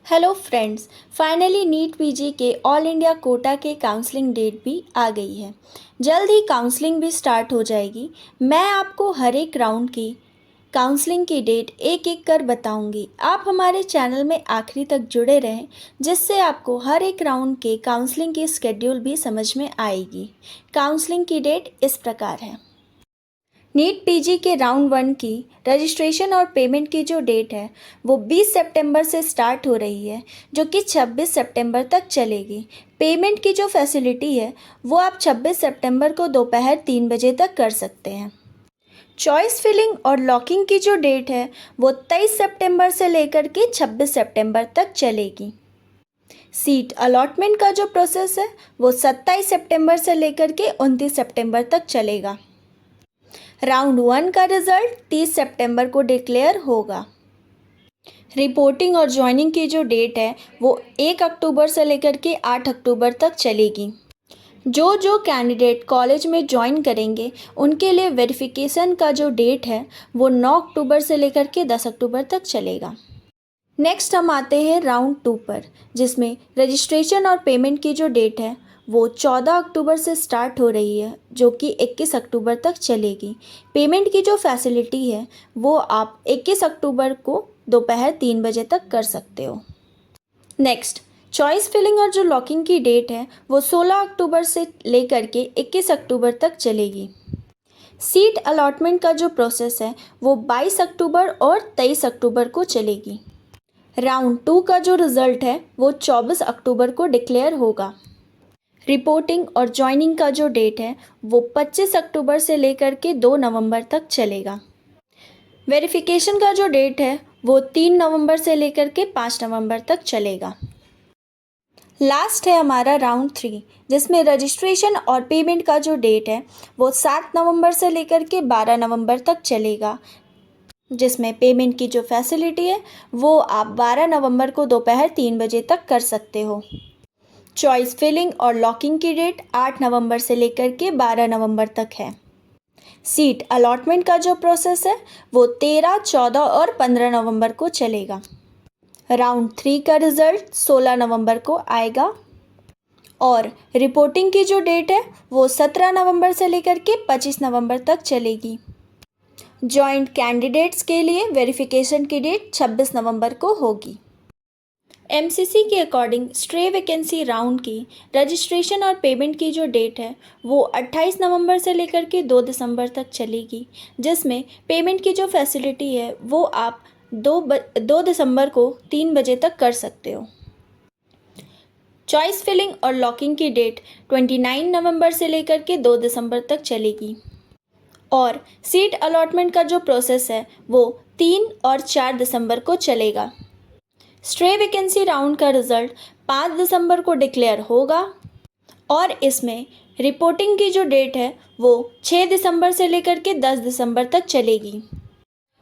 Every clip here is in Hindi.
Hello friends, finally NEET PG के ऑल इंडिया कोटा के काउंसलिंग डेट भी आ गई है। जल्द ही काउंसलिंग भी स्टार्ट हो जाएगी। मैं आपको हर एक राउंड की काउंसलिंग की डेट एक एक कर बताऊंगी। आप हमारे चैनल में आखिरी तक जुड़े रहें, जिससे आपको हर एक राउंड के काउंसलिंग की स्केड्यूल भी समझ में आएगी। काउंसलिंग की डेट इस प्रकार है। नीट पीजी के राउंड 1 की रजिस्ट्रेशन और पेमेंट की जो डेट है वो 20 सितंबर से स्टार्ट हो रही है, जो कि 26 सितंबर तक चलेगी। पेमेंट की जो फैसिलिटी है वो आप 26 सितंबर को दोपहर 3 बजे तक कर सकते हैं। चॉइस फिलिंग और लॉकिंग की जो डेट है वो 23 सितंबर से लेकर के 26 सितंबर तक चलेगी। सीट अलॉटमेंट का जो प्रोसेस है वो 27 सितंबर से लेकर के 29 सितंबर तक चलेगा। राउंड 1 का रिजल्ट 30 सितंबर को डिक्लेयर होगा। रिपोर्टिंग और ज्वाइनिंग की जो डेट है वो 1 अक्टूबर से लेकर के 8 अक्टूबर तक चलेगी। जो कैंडिडेट कॉलेज में ज्वाइन करेंगे उनके लिए वेरिफिकेशन का जो डेट है वो 9 अक्टूबर से लेकर के 10 अक्टूबर तक चलेगा। नेक्स्ट हम आते हैं राउंड 2 पर, जिसमें रजिस्ट्रेशन और पेमेंट की जो डेट है वो 14 अक्टूबर से स्टार्ट हो रही है, जो कि 21 अक्टूबर तक चलेगी। पेमेंट की जो फैसिलिटी है वो आप 21 अक्टूबर को दोपहर 3 बजे तक कर सकते हो। नेक्स्ट, चॉइस फिलिंग और जो लॉकिंग की डेट है वो 16 अक्टूबर से लेकर के 21 अक्टूबर तक चलेगी। सीट अलॉटमेंट का जो प्रोसेस है वो 22 अक्टूबर और 23 अक्टूबर को चलेगी। राउंड 2 का जो रिज़ल्ट है वो 24 अक्टूबर को डिक्लेयर होगा। रिपोर्टिंग और ज्वाइनिंग का जो डेट है वो 25 अक्टूबर से लेकर के 2 नवंबर तक चलेगा। वेरिफिकेशन का जो डेट है वो 3 नवंबर से लेकर के 5 नवंबर तक चलेगा। लास्ट है हमारा राउंड 3, जिसमें रजिस्ट्रेशन और पेमेंट का जो डेट है वो 7 नवंबर से लेकर के 12 नवंबर तक चलेगा, जिसमें पेमेंट की जो फैसिलिटी है वो आप 12 नवंबर को दोपहर 3 बजे तक कर सकते हो। चॉइस फिलिंग और लॉकिंग की डेट 8 नवंबर से लेकर के 12 नवंबर तक है। सीट अलॉटमेंट का जो प्रोसेस है वो 13, 14 और 15 नवंबर को चलेगा। राउंड 3 का रिज़ल्ट 16 नवंबर को आएगा और रिपोर्टिंग की जो डेट है वो 17 नवंबर से लेकर के 25 नवंबर तक चलेगी। जॉइंट कैंडिडेट्स के लिए वेरिफिकेशन की डेट 26 नवंबर को होगी। एमसीसी के अकॉर्डिंग स्ट्रे वैकेंसी राउंड की रजिस्ट्रेशन और पेमेंट की जो डेट है वो 28 नवंबर से लेकर के 2 दिसंबर तक चलेगी, जिसमें पेमेंट की जो फैसिलिटी है वो आप 2 दिसंबर को 3 बजे तक कर सकते हो। चॉइस फिलिंग और लॉकिंग की डेट 29 नवंबर से लेकर के 2 दिसंबर तक चलेगी और सीट अलॉटमेंट का जो प्रोसेस है वो 3 और 4 दिसंबर को चलेगा। स्ट्रे वैकेंसी राउंड का रिज़ल्ट 5 दिसंबर को डिक्लेयर होगा और इसमें रिपोर्टिंग की जो डेट है वो 6 दिसंबर से लेकर के 10 दिसंबर तक चलेगी।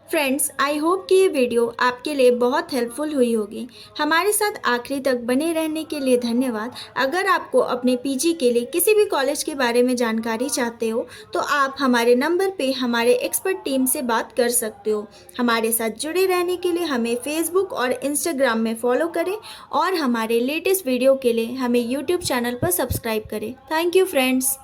फ्रेंड्स, आई होप कि ये वीडियो आपके लिए बहुत हेल्पफुल हुई होगी। हमारे साथ आखिरी तक बने रहने के लिए धन्यवाद। अगर आपको अपने पीजी के लिए किसी भी कॉलेज के बारे में जानकारी चाहते हो तो आप हमारे नंबर पे हमारे एक्सपर्ट टीम से बात कर सकते हो। हमारे साथ जुड़े रहने के लिए हमें फेसबुक और इंस्टाग्राम में फॉलो करें और हमारे लेटेस्ट वीडियो के लिए हमें यूट्यूब चैनल पर सब्सक्राइब करें। Thank you friends.